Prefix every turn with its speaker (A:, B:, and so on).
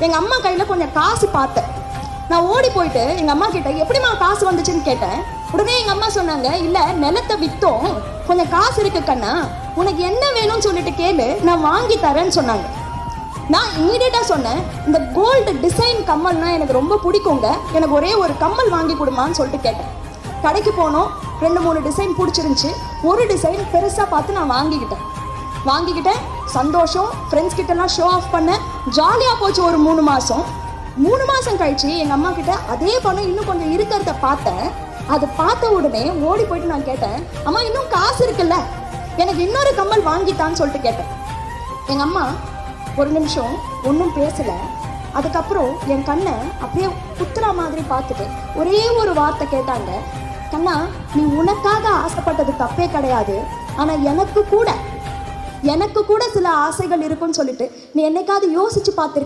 A: எங்கள் அம்மா கையில் கொஞ்சம் காசு பார்த்தேன். நான் ஓடி போயிட்டு எங்கள் அம்மா கிட்ட எப்படிம்மா காசு வந்துச்சுன்னு கேட்டேன். உடனே எங்கள் அம்மா சொன்னாங்க, இல்லை நிலத்தை விற்றோம், கொஞ்சம் காசு இருக்கு கண்ணா, உனக்கு என்ன வேணும்னு சொல்லிட்டு கேளு, நான் வாங்கி தரேன்னு சொன்னாங்க. நான் இமீடியட்டாக சொன்னேன், இந்த கோல்டு டிசைன் கம்மல்னா எனக்கு ரொம்ப பிடிக்குங்க, எனக்கு ஒரே ஒரு கம்மல் வாங்கி கொடுமான்னு சொல்லிட்டு கேட்டேன். கடைக்கு போனோம், 2-3 டிசைன் பிடிச்சிருந்துச்சி. ஒரு டிசைன் பெருசாக பார்த்து நான் வாங்கிக்கிட்டேன். சந்தோஷம், ஃப்ரெண்ட்ஸ் கிட்டலாம் ஷோ ஆஃப் பண்ணேன். ஜாலியாக போச்சு ஒரு 3 மாதம். 3 மாதம் கழிச்சு எங்கள் அம்மா கிட்ட அதே பணம் இன்னும் கொஞ்சம் இருக்கிறத பார்த்தேன். அதை பார்த்த உடனே ஓடி போயிட்டு நான் கேட்டேன், அம்மா இன்னும் காசு இருக்குல்ல, எனக்கு இன்னொரு கம்மல் வாங்கித்தான்னு சொல்லிட்டு கேட்டேன். எங்கள் அம்மா ஒரு நிமிஷம் ஒன்றும் பேசலை. அதுக்கப்புறம் என் கண்ணை அப்படியே குத்துறா மாதிரி பார்த்துட்டு ஒரே ஒரு வார்த்தை கேட்டாங்க, கண்ணா நீ உனக்காக ஆசைப்பட்டது தப்பே கிடையாது, ஆனால் எனக்கு கூட சில ஆசைகள் இருக்குன்னு சொல்லிட்டு நீ என்னைக்காவது யோசிச்சு பார்த்துருக்க